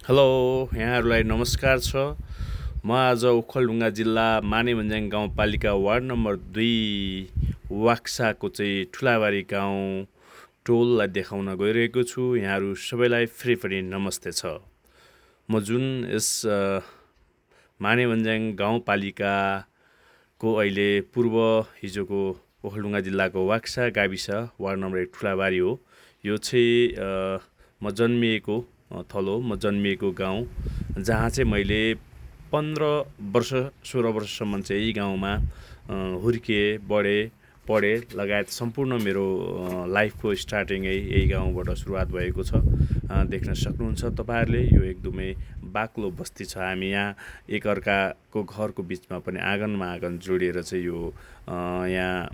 Hello, यहाँहरूलाई नमस्कार छ। म आज ओखलढुङ्गा जिल्ला मानेभन्ज्याङ गाउँपालिका वार्ड नम्बर 2 वाक्साको चाहिँ ठुलाबारी गाउँ टोललाई देखाउन गइरहेको छु। यहाँहरू सबैलाई फेरि पनि नमस्ते छ। म जुन यस मानेभन्ज्याङ गाउँपालिकाको अहिले पूर्व हिजोको ओखलढुङ्गा जिल्लाको वाक्सा गाविस वार्ड नम्बर 1 ठुलाबारी हो। यो चाहिँ म जन्मिएको थलो, म जन्मिएको गाउँ, जहाँ चाहिँ मैले 15 वर्ष 16 वर्षसम्म चाहिँ यही गाउँमा हुर्किएँ, बढेँ, पढेँ लगायत सम्पूर्ण मेरो लाइफको स्टार्टिङै यही गाउँबाट सुरुवात भएको छ। देख्न सक्नुहुन्छ तपाईँहरूले, यो एकदमै बाक्लो बस्ती छ। हामी यहाँ एकअर्काको घरको बिचमा पनि आँगनमा आँगन जोडिएर चाहिँ यो यहाँ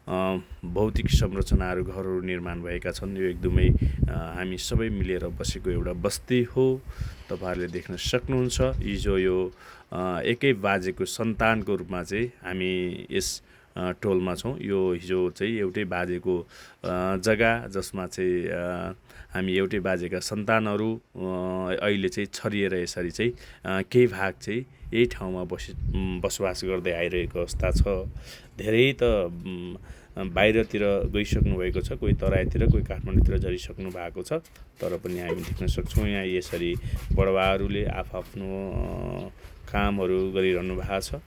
भौतिक संरचनाहरू घरहरू निर्माण भएका छन्। यो एकदमै हामी सबै मिलेर बसेको एउटा बस्ती हो। तपाईँहरूले देख्न सक्नुहुन्छ, हिजो यो एकै बाजेको सन्तानको रूपमा चाहिँ हामी यस टोलमा छौँ। यो हिजो चाहिँ एउटै बाजेको जग्गा, जसमा चाहिँ हामी एउटै बाजेका सन्तानहरू अहिले चाहिँ छरिएर यसरी चाहिँ केही भाग चाहिँ यही ठाउँमा बसोबास गर्दै आइरहेको अवस्था छ। धेरै त बाहिरतिर गइसक्नु भएको छ, कोही तराईतिर, कोही काठमाडौँतिर झरिसक्नु भएको छ। तर पनि हामी देख्न सक्छौँ यहाँ यसरी बडबाहरूले आफ्नो कामहरू गरिरहनु भएको छ।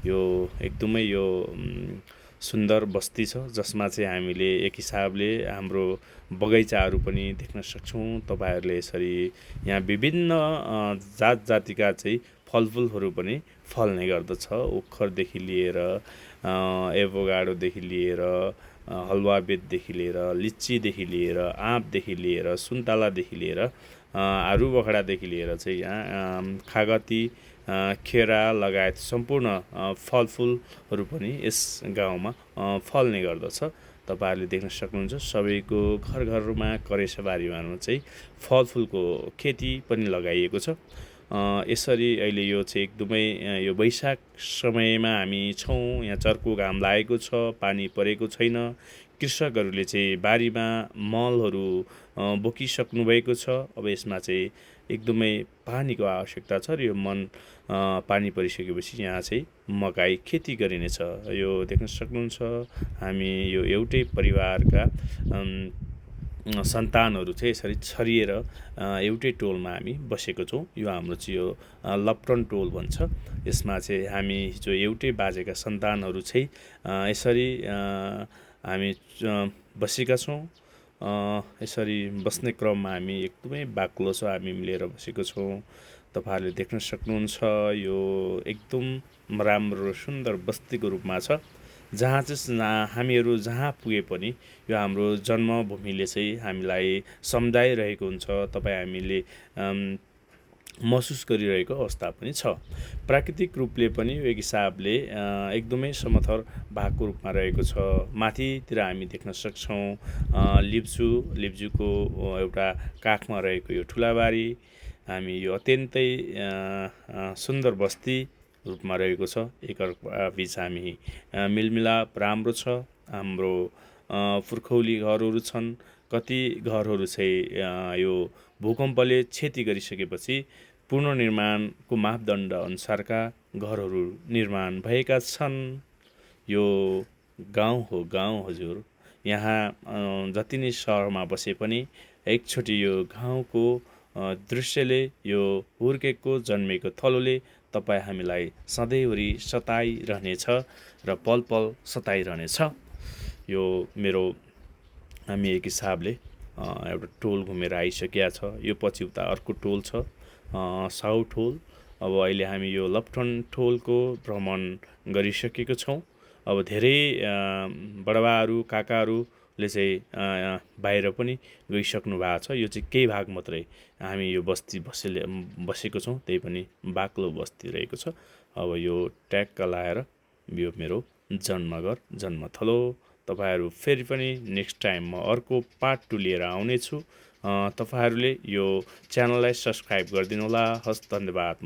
यो एकदमै यो सुन्दर बस्ती छ, जसमा चाहिँ हामीले एक हिसाबले हाम्रो बगैँचाहरू पनि देख्न सक्छौँ। तपाईँहरूले यसरी यहाँ विभिन्न जात जातिका चाहिँ फलफुलहरू पनि फल्ने गर्दछ। ओखरदेखि लिएर एभोगाडोदेखि लिएर हलुवाबेतदेखि लिएर लिच्चीदेखि लिएर आँपदेखि लिएर सुन्तलादेखि लिएर आरुबखडादेखि लिएर चाहिँ यहाँ कागती, केरा लगायत सम्पूर्ण फलफुलहरू पनि यस गाउँमा फल्ने गर्दछ। तपाईँहरूले देख्न सक्नुहुन्छ, सबैको घर घरमा करेसाबारीमा चाहिँ फलफुलको खेती पनि लगाइएको छ। यसरी अहिले यो चाहिँ एकदमै यो वैशाख समयमा हामी छौँ। यहाँ चर्को घाम लागेको छ, पानी परेको छैन। कृषकहरूले चाहिँ बारीमा मलहरू बोकिसक्नु भएको छ। अब यसमा चाहिँ एकदमै पानीको आवश्यकता छ र यो पानी परिसकेपछि यहाँ चाहिँ मकै खेती गरिनेछ। यो देख्न सक्नुहुन्छ, हामी यो एउटै परिवारका सन्तानहरू चाहिँ यसरी छरिएर एउटै टोलमा हामी बसेको छौँ। यो हाम्रो चाहिँ यो लप्टन टोल भन्छ। यसमा चाहिँ हामी जो एउटै बाजेका सन्तानहरू चाहिँ यसरी हामी बसेका छौँ। यसरी बस्ने क्रममा हामी एकदमै बाक्लो छ, हामी मिलेर बसेको छौँ। तपाईँहरूले देख्न सक्नुहुन्छ, यो एकदम राम्रो सुन्दर बस्तीको रूपमा छ, जहाँ चाहिँ हामीहरू जहाँ पुगे पनि यो हाम्रो जन्मभूमिले चाहिँ हामीलाई सम्झाइरहेको हुन्छ। हामीले महसुस गरिरहेको अवस्था पनि छ। प्राकृतिक रूपले पनि एक हिसाबले एकदमै समथर भागको रूपमा रहेको छ। माथितिर हामी देख्न सक्छौँ लिब्जुको एउटा काखमा रहेको यो ठुलाबारी। हामी यो अत्यन्तै सुन्दर बस्ती रूपमा रहेको छ। एकअर्का बिच हामी मिलमिलाप राम्रो छ। हाम्रो पुर्खौली घरहरू छन्। कति घरहरू चाहिँ यो भूकम्पले क्षति गरिसकेपछि पुनर्निर्माणको मापदण्ड अनुसारका घरहरू निर्माण भएका छन्। यो गाउँ हो, गाउँ हजुर। यहाँ जति नै सहरमा बसे पनि एकचोटि यो गाउँको दृश्यले, यो हुर्केको जन्मेको थलोले तपाईँ हामीलाई सधैँभरि सताइरहनेछ र पल पल सताइरहनेछ। यो मेरो हामी एक हिसाबले एउटा टोल घुमेर आइसकेका छ। यो पछि उता अर्को टोल छ, साउ टोल। अब अहिले हामी यो लप्टन टोलको भ्रमण गरिसकेको छौँ। अब धेरै बडबाहरू काकाहरूले चाहिँ बाहिर पनि गइसक्नु भएको छ। यो चाहिँ केही भाग मात्रै हामी यो बस्ती बसेको छौँ, त्यही पनि बाक्लो बस्ती रहेको छ। अब यो ट्याक्क लाएर यो मेरो जन्मघर, जन्मथलो। तपाईँहरू फेरि पनि नेक्स्ट टाइम म अर्को पार्ट 2 लिएर आउनेछु। तपाईँहरूले यो च्यानललाई सब्सक्राइब गरिदिनु होला। हस्, धन्यवाद।